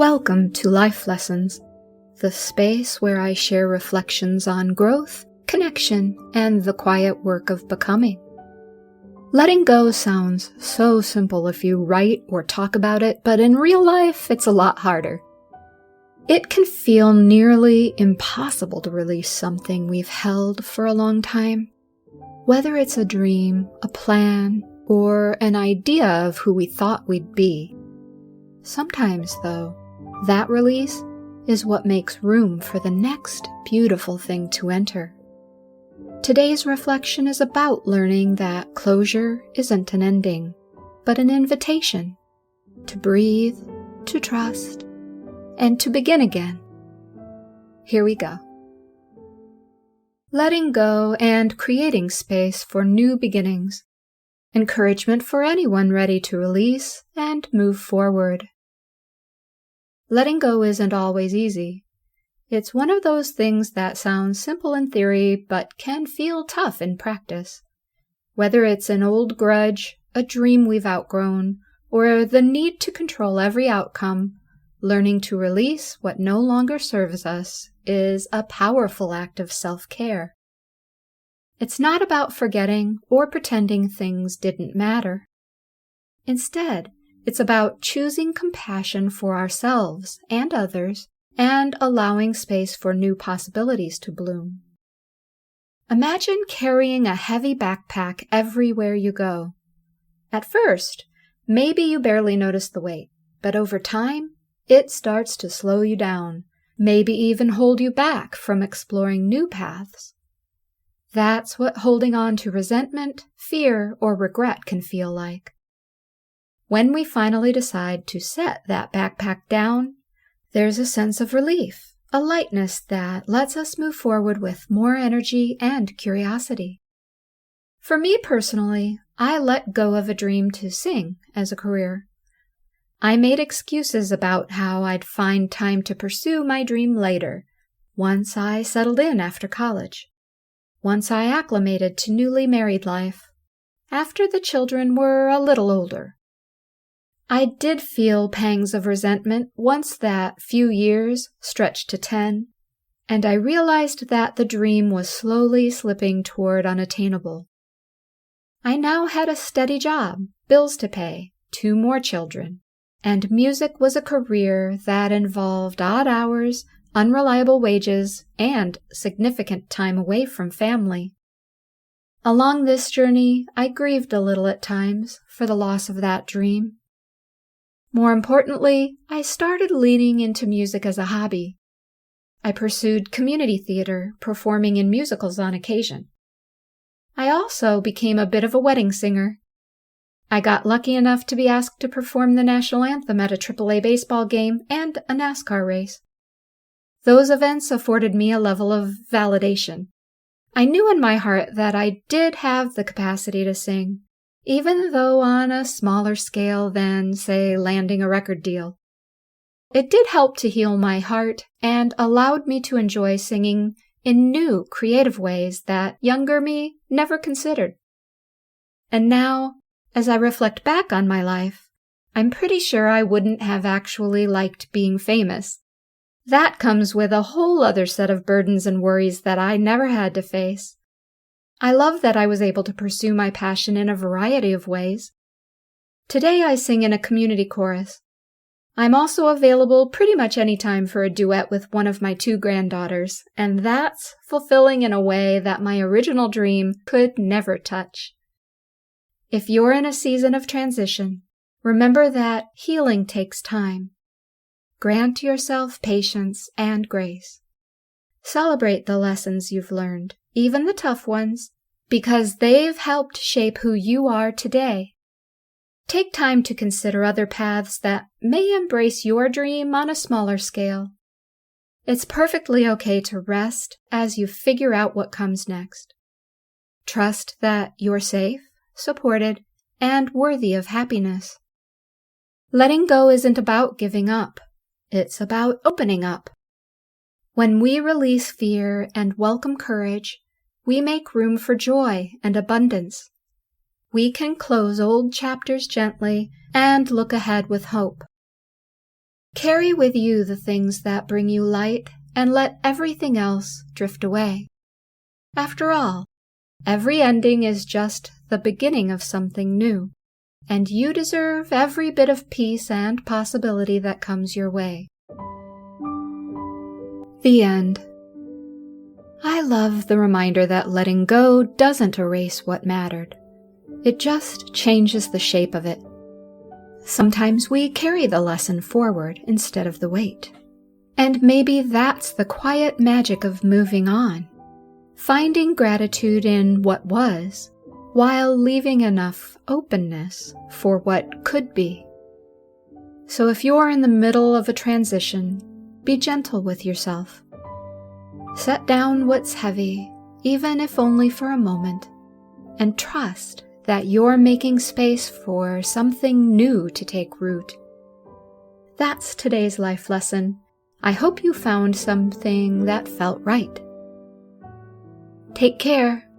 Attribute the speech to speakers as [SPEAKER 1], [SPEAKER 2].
[SPEAKER 1] Welcome to Life Lessons, the space where I share reflections on growth, connection, and the quiet work of becoming. Letting go sounds so simple if you write or talk about it, but in real life, it's a lot harder. It can feel nearly impossible to release something we've held for a long time. Whether it's a dream, a plan, or an idea of who we thought we'd be. Sometimes, though, that release is what makes room for the next beautiful thing to enter. Today's reflection is about learning that closure isn't an ending, but an invitation to breathe, to trust, and to begin again. Here we go. Letting go and creating space for new beginnings. Encouragement for anyone ready to release and move forward. Letting go isn't always easy. It's one of those things that sounds simple in theory but can feel tough in practice. Whether it's an old grudge, a dream we've outgrown, or the need to control every outcome, learning to release what no longer serves us is a powerful act of self-care. It's not about forgetting or pretending things didn't matter. Instead, it's about choosing compassion for ourselves and others and allowing space for new possibilities to bloom. Imagine carrying a heavy backpack everywhere you go. At first, maybe you barely notice the weight, but over time, it starts to slow you down, maybe even hold you back from exploring new paths. That's what holding on to resentment, fear, or regret can feel like. When we finally decide to set that backpack down, there's a sense of relief, a lightness that lets us move forward with more energy and curiosity. For me personally, I let go of a dream to sing as a career. I made excuses about how I'd find time to pursue my dream later, once I settled in after college. Once I acclimated to newly married life, after the children were a little older. I did feel pangs of resentment once that few years stretched to 10, and I realized that the dream was slowly slipping toward unattainable. I now had a steady job, bills to pay, 2 more children, and music was a career that involved odd hours, unreliable wages, and significant time away from family. Along this journey, I grieved a little at times for the loss of that dream. More importantly, I started leaning into music as a hobby. I pursued community theater, performing in musicals on occasion. I also became a bit of a wedding singer. I got lucky enough to be asked to perform the national anthem at a AAA baseball game and a NASCAR race. Those events afforded me a level of validation. I knew in my heart that I did have the capacity to sing, even though on a smaller scale than, say, landing a record deal. It did help to heal my heart and allowed me to enjoy singing in new, creative ways that younger me never considered. And now, as I reflect back on my life, I'm pretty sure I wouldn't have actually liked being famous. That comes with a whole other set of burdens and worries that I never had to face. I love that I was able to pursue my passion in a variety of ways. Today I sing in a community chorus. I'm also available pretty much any time for a duet with one of my 2 granddaughters, and that's fulfilling in a way that my original dream could never touch. If you're in a season of transition, remember that healing takes time. Grant yourself patience and grace. Celebrate the lessons you've learned, even the tough ones, because they've helped shape who you are today. Take time to consider other paths that may embrace your dream on a smaller scale. It's perfectly okay to rest as you figure out what comes next. Trust that you're safe, supported, and worthy of happiness. Letting go isn't about giving up. It's about opening up. When we release fear and welcome courage, we make room for joy and abundance. We can close old chapters gently and look ahead with hope. Carry with you the things that bring you light and let everything else drift away. After all, every ending is just the beginning of something new, and you deserve every bit of peace and possibility that comes your way. The end. I love the reminder that letting go doesn't erase what mattered. It just changes the shape of it. Sometimes we carry the lesson forward instead of the weight. And maybe that's the quiet magic of moving on. Finding gratitude in what was, while leaving enough openness for what could be. So if you're in the middle of a transition, be gentle with yourself. Set down what's heavy, even if only for a moment, and trust that you're making space for something new to take root. That's today's life lesson. I hope you found something that felt right. Take care.